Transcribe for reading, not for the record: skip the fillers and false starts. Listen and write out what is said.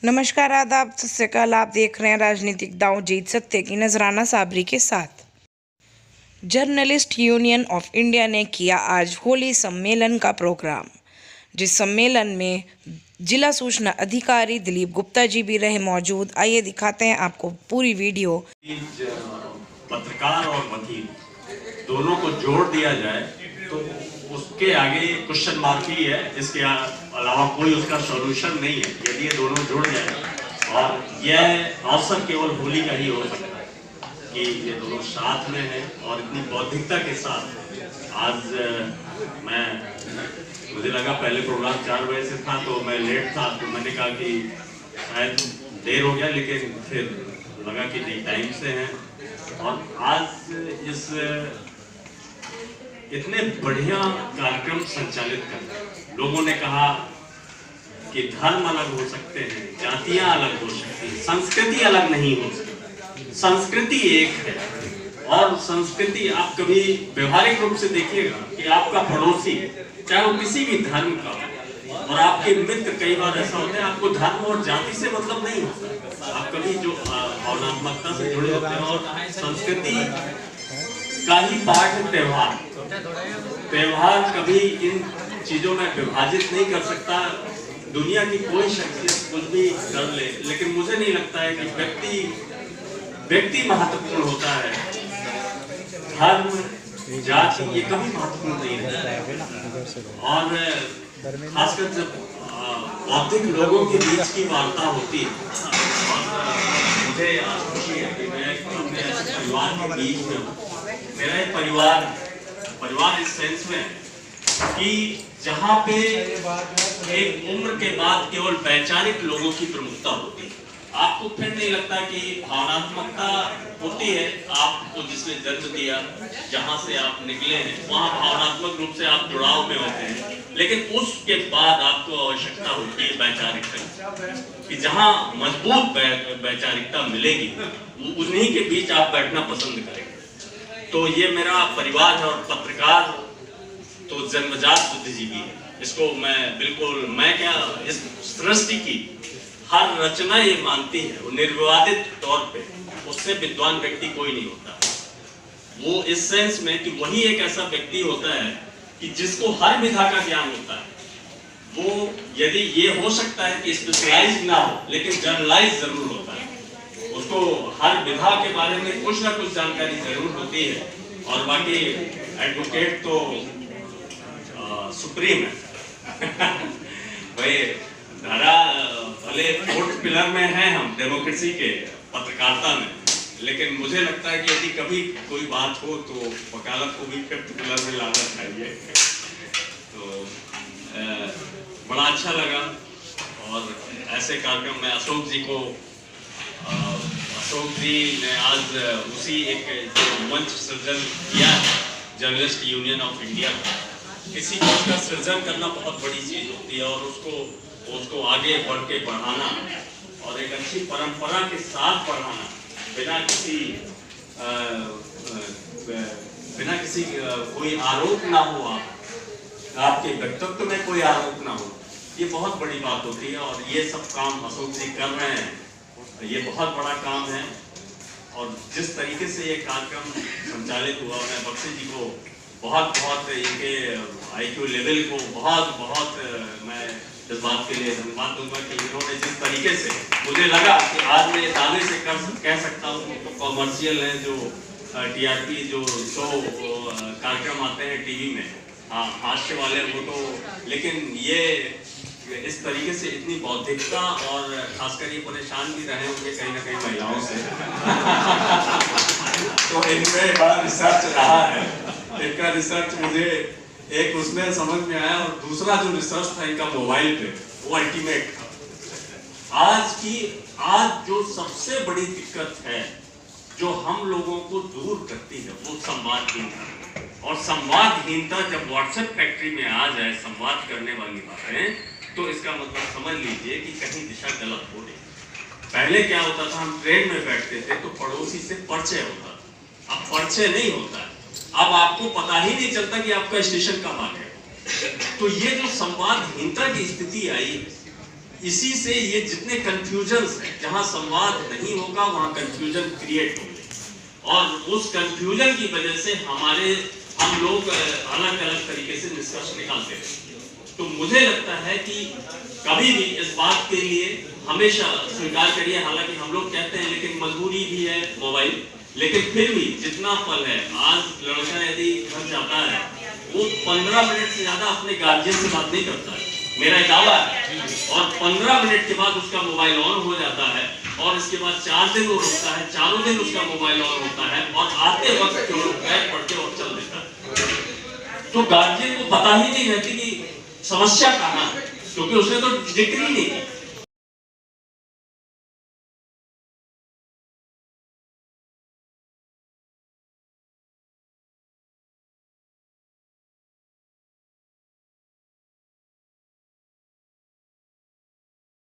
नमस्कार, आदाब, सत श्री अकाल। आप देख रहे हैं राजनीतिक दांव जीत सत्य की नजराना साबरी के साथ। जर्नलिस्ट यूनियन ऑफ इंडिया ने किया आज होली सम्मेलन का प्रोग्राम, जिस सम्मेलन में जिला सूचना अधिकारी दिलीप गुप्ता जी भी रहे मौजूद। आइए दिखाते हैं आपको पूरी वीडियो। पत्रकार और वकील दोनों को जोड़ दिया जाए तो उसके आगे क्वेश्चन मार्क ही है, इसके अलावा कोई उसका सॉल्यूशन नहीं है। यदि ये दोनों जुड़ जाए और यह अवसर केवल होली का ही हो सकता है कि ये दोनों साथ में हैं और इतनी बौद्धिकता के साथ। आज मुझे लगा पहले प्रोग्राम 4 बजे से था तो मैं लेट था, तो मैंने कहा कि शायद देर हो गया, लेकिन फिर लगा कि नहीं, टाइम से हैं। और आज इस इतने बढ़िया कार्यक्रम संचालित कर, लोगों ने कहा कि धर्म अलग हो सकते हैं, जातियां अलग हो सकती हैं, संस्कृति अलग नहीं हो सकती, संस्कृति एक है। और संस्कृति आप कभी व्यवहारिक रूप से देखिएगा कि आपका पड़ोसी, चाहे वो किसी भी धर्म का, और आपके मित्र, कई बार ऐसा होता है आपको धर्म और जाति से मतलब नहीं होता, आप कभी जो भावनात्मकता से जुड़े होते हैं। और संस्कृति का ही पाठ त्योहार कभी इन चीजों में विभाजित नहीं कर सकता। दुनिया की कोई शख्सियत कुछ भी कर ले, लेकिन मुझे नहीं लगता है कि व्यक्ति महत्वपूर्ण होता है, धर्म जाति ये कभी महत्वपूर्ण नहीं रहता है। और खासकर जब बौद्धिक लोगों के बीच की वार्ता होती है, और मुझे खुशी है कि मैं अपने ऐसे परिवार के बीच में हूँ। मेरा एक परिवार इस सेंस में कि जहाँ पे एक उम्र के बाद केवल वैचारिक लोगों की प्रमुखता होती है। आपको फिर नहीं लगता कि भावनात्मकता होती है, आपको जिसने जन्म दिया, जहाँ से आप निकले हैं, वहाँ भावनात्मक रूप से आप जुड़ाव में होते हैं, लेकिन उसके बाद आपको आवश्यकता होती है वैचारिकता कि जहाँ मजबूत वैचारिकता मिलेगी उन्हीं के बीच आप बैठना पसंद करेंगे। तो ये मेरा परिवार है, और पत्रकार तो जन्मजात बुद्धिजीवी है। इसको मैं क्या, इस सृष्टि की हर रचना ये मानती है, वो निर्विवादित तौर पे उससे विद्वान व्यक्ति कोई नहीं होता। वो इस सेंस में कि वही एक ऐसा व्यक्ति होता है कि जिसको हर विधा का ज्ञान होता है। वो यदि ये हो सकता है कि स्पेशलाइज ना हो, लेकिन जनरलाइज जरूर होता है। उसको हर विधा के बारे में कुछ ना कुछ जानकारी जरूर होती है। और बाकी एडवोकेट तो सुप्रीम है भाई। धारा भले 4th पिलर में हैं हम डेमोक्रेसी के, पत्रकारिता में, लेकिन मुझे लगता है कि यदि कभी कोई बात हो तो वकालत को भी 5th पिलर में लाना चाहिए। तो बड़ा अच्छा लगा। और ऐसे कार्यक्रम में अशोक जी ने आज उसी एक जो मंच सृजन किया है, जर्नलिस्ट यूनियन ऑफ इंडिया का। किसी चीज का सृजन करना बहुत बड़ी चीज होती है, और उसको आगे बढ़ के बढ़ाना और एक अच्छी परंपरा के साथ बढ़ाना, बिना किसी कोई आरोप ना हो, आपके व्यक्तित्व में कोई आरोप ना हो, ये बहुत बड़ी बात होती है। और ये सब काम अशोक जी कर रहे हैं, ये बहुत बड़ा काम है। और जिस तरीके से ये कार्यक्रम संचालित हुआ, मैं बख्शी जी को बहुत इनके IQ लेवल को बहुत मैं इस बात के लिए धन्यवाद दूंगा कि इन्होंने जिस तरीके से, मुझे लगा कि आज मैं दावे से कह सकता हूँ तो कॉमर्शियल है जो TRP जो शो कार्यक्रम आते हैं टीवी में, हास्य वाले वो तो, लेकिन ये इस तरीके से इतनी बौद्धिकता, और खासकर ये परेशान भी रहे होंगे कहीं ना कहीं महिलाओं से तो इनमें बड़ा रिसर्च रहा है। इनका रिसर्च मुझे एक उसमें समझ में आया, और दूसरा जो रिसर्च था इनका मोबाइल पे, वो अल्टीमेट था। आज जो सबसे बड़ी दिक्कत है जो हम लोगों को दूर करती है, वो संवादहीनता। और संवादहीनता जब व्हाट्सएप फैक्ट्री में आ जाए, संवाद करने वाली बातें, तो इसका मतलब समझ लीजिए कि कहीं दिशा गलत हो रही। पहले क्या होता था, हम ट्रेन में बैठते थे तो पड़ोसी से परिचय होता था, अब परिचय नहीं होता है। अब आपको पता ही नहीं चलता कि आपका स्टेशन कब आ गया। तो ये जो संवादहीनता की स्थिति आई, इसी से ये जितने कंफ्यूजन्स हैं, जहां संवाद नहीं होगा वहां कंफ्यूजन क्रिएट होंगे, और उस कंफ्यूजन की वजह से हम लोग अलग अलग तरीके से निष्कर्ष निकालते हैं। तो मुझे लगता है कि कभी भी इस बात के लिए हमेशा स्वीकार करिए, हालांकि हम लोग कहते हैं लेकिन मजबूरी भी है मोबाइल, लेकिन फिर भी जितना फल है, आज लड़का यदि घर जाता है वो 15 मिनट से ज्यादा अपने गार्जियन से बात नहीं करता है, मेरा एक दावा है, और 15 मिनट के बाद उसका मोबाइल ऑन हो जाता है, और इसके बाद 4 दिन वो रुकता है, 4 दिन उसका मोबाइल ऑन होता है, और आते वक्त वो बैग पढ़ के और चल देता है। तो गार्जियन को पता ही नहीं रहती कि समस्या कहाँ है, क्योंकि उसने तो जिक्र ही नहीं किया।